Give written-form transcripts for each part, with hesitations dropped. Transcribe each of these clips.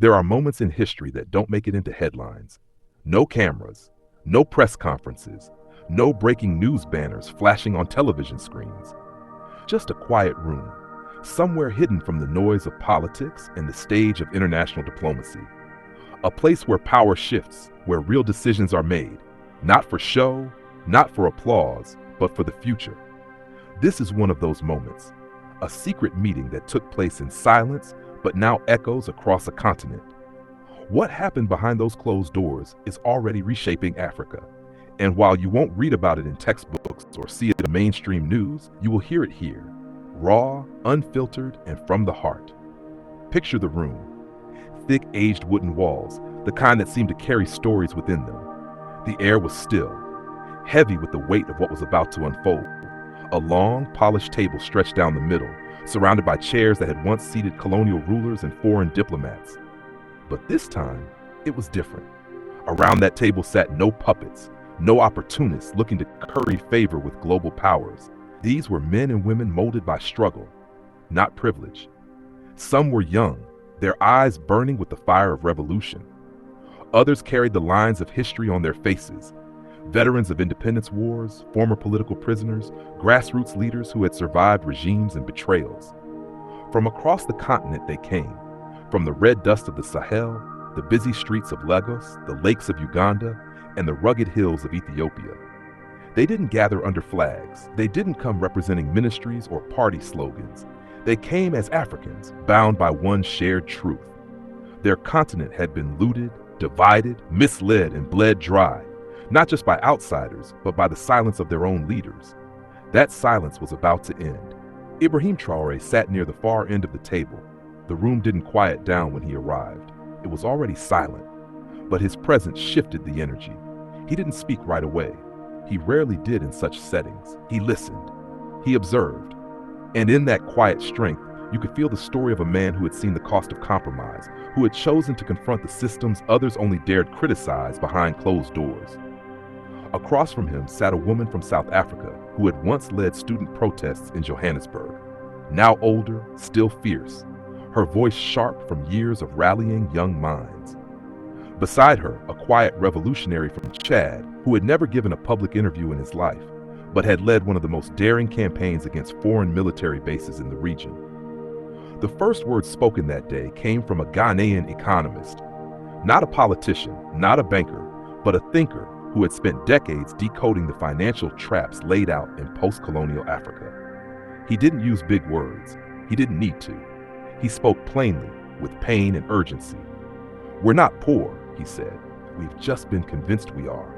There are moments in history that don't make it into headlines. No cameras, no press conferences, no breaking news banners flashing on television screens. Just a quiet room, somewhere hidden from the noise of politics and the stage of international diplomacy. A place where power shifts, where real decisions are made, not for show, not for applause, but for the future. This is one of those moments, a secret meeting that took place in silence but now echoes across a continent. What happened behind those closed doors is already reshaping Africa. And while you won't read about it in textbooks or see it in mainstream news, you will hear it here, raw, unfiltered, and from the heart. Picture the room. Thick, aged wooden walls, the kind that seemed to carry stories within them. The air was still, heavy with the weight of what was about to unfold. A long, polished table stretched down the middle, surrounded by chairs that had once seated colonial rulers and foreign diplomats. But this time, it was different. Around that table sat no puppets, no opportunists looking to curry favor with global powers. These were men and women molded by struggle, not privilege. Some were young, their eyes burning with the fire of revolution. Others carried the lines of history on their faces. Veterans of independence wars, former political prisoners, grassroots leaders who had survived regimes and betrayals. From across the continent they came, from the red dust of the Sahel, the busy streets of Lagos, the lakes of Uganda, and the rugged hills of Ethiopia. They didn't gather under flags. They didn't come representing ministries or party slogans. They came as Africans, bound by one shared truth. Their continent had been looted, divided, misled, and bled dry, not just by outsiders, but by the silence of their own leaders. That silence was about to end. Ibrahim Traoré sat near the far end of the table. The room didn't quiet down when he arrived. It was already silent, but his presence shifted the energy. He didn't speak right away. He rarely did in such settings. He listened. He observed. And in that quiet strength, you could feel the story of a man who had seen the cost of compromise, who had chosen to confront the systems others only dared criticize behind closed doors. Across from him sat a woman from South Africa who had once led student protests in Johannesburg. Now older, still fierce, her voice sharp from years of rallying young minds. Beside her, a quiet revolutionary from Chad who had never given a public interview in his life, but had led one of the most daring campaigns against foreign military bases in the region. The first words spoken that day came from a Ghanaian economist, not a politician, not a banker, but a thinker who had spent decades decoding the financial traps laid out in post-colonial Africa. He didn't use big words. He didn't need to. He spoke plainly, with pain and urgency. "We're not poor," he said. "We've just been convinced we are."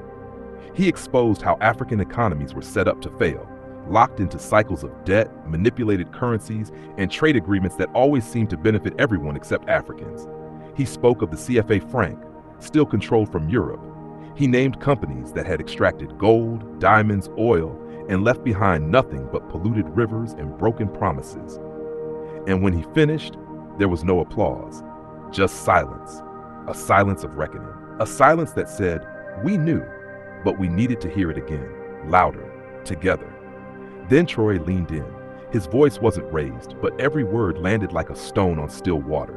He exposed how African economies were set up to fail, locked into cycles of debt, manipulated currencies, and trade agreements that always seemed to benefit everyone except Africans. He spoke of the CFA franc, still controlled from Europe. He named companies that had extracted gold, diamonds, oil, and left behind nothing but polluted rivers and broken promises. And when he finished, there was no applause, just silence, a silence of reckoning, a silence that said, "We knew, but we needed to hear it again, louder, together." Then Troy leaned in. His voice wasn't raised, but every word landed like a stone on still water.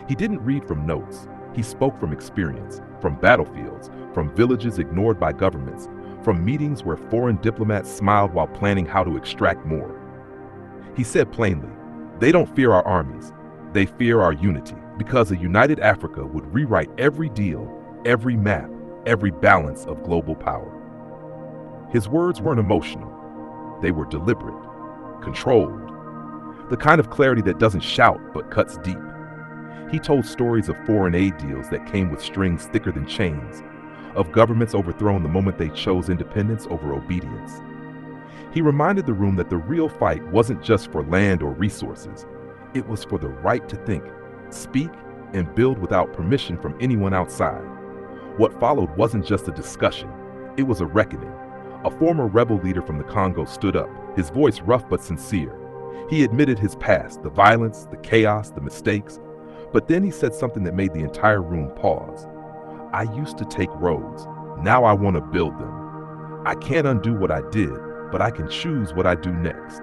He didn't read from notes. He spoke from experience, from battlefields, from villages ignored by governments, from meetings where foreign diplomats smiled while planning how to extract more. He said plainly, "They don't fear our armies. They fear our unity, because a united Africa would rewrite every deal, every map, every balance of global power." His words weren't emotional. They were deliberate, controlled, the kind of clarity that doesn't shout but cuts deep. He told stories of foreign aid deals that came with strings thicker than chains, of governments overthrown the moment they chose independence over obedience. He reminded the room that the real fight wasn't just for land or resources. It was for the right to think, speak, and build without permission from anyone outside. What followed wasn't just a discussion, it was a reckoning. A former rebel leader from the Congo stood up, his voice rough but sincere. He admitted his past, the violence, the chaos, the mistakes. But then he said something that made the entire room pause. "I used to take roads. Now I want to build them. I can't undo what I did, but I can choose what I do next."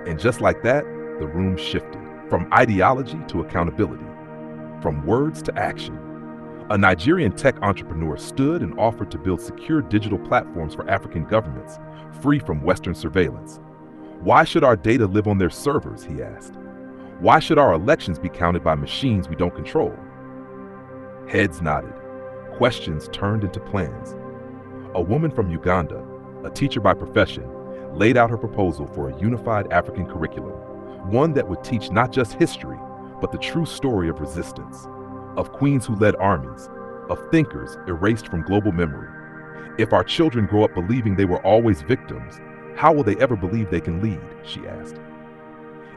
And just like that, the room shifted from ideology to accountability. from words to action. A Nigerian tech entrepreneur stood and offered to build secure digital platforms for African governments, free from Western surveillance. Why should our data live on their servers, he asked. Why should our elections be counted by machines we don't control? Heads nodded. Questions turned into plans. A woman from Uganda, a teacher by profession, laid out her proposal for a unified African curriculum, one that would teach not just history, but the true story of resistance, of queens who led armies, of thinkers erased from global memory. If our children grow up believing they were always victims, how will they ever believe they can lead, she asked.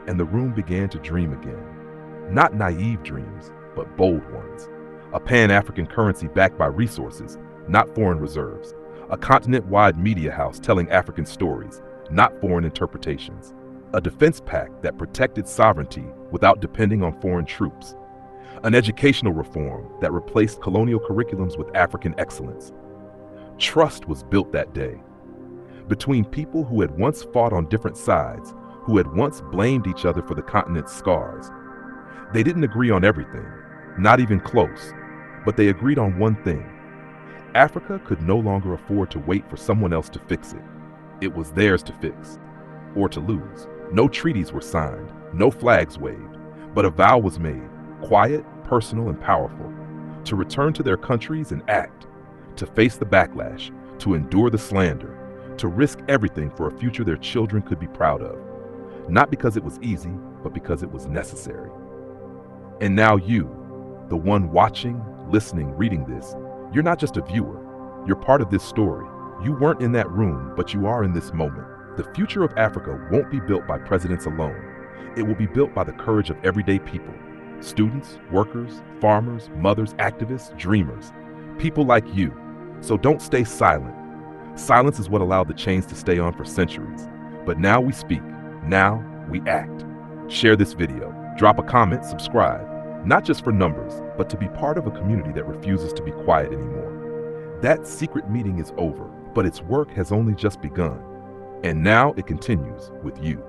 And the room began to dream again. Not naive dreams, but bold ones. A Pan-African currency backed by resources, not foreign reserves. A continent-wide media house telling African stories, not foreign interpretations. A defense pact that protected sovereignty without depending on foreign troops. An educational reform that replaced colonial curriculums with African excellence. Trust was built that day. Between people who had once fought on different sides, who had once blamed each other for the continent's scars. They didn't agree on everything, not even close, but they agreed on one thing. Africa could no longer afford to wait for someone else to fix it. It was theirs to fix, or to lose. No treaties were signed, no flags waved, but a vow was made, quiet, personal, and powerful, to return to their countries and act, to face the backlash, to endure the slander, to risk everything for a future their children could be proud of. Not because it was easy, but because it was necessary. And now you, the one watching, listening, reading this, you're not just a viewer. You're part of this story. You weren't in that room, but you are in this moment. The future of Africa won't be built by presidents alone. It will be built by the courage of everyday people. Students, workers, farmers, mothers, activists, dreamers. People like you. So don't stay silent. Silence is what allowed the chains to stay on for centuries. But now we speak. Now we act. Share this video. Drop a comment, subscribe. Not just for numbers, but to be part of a community that refuses to be quiet anymore. That secret meeting is over, but its work has only just begun. And now it continues with you.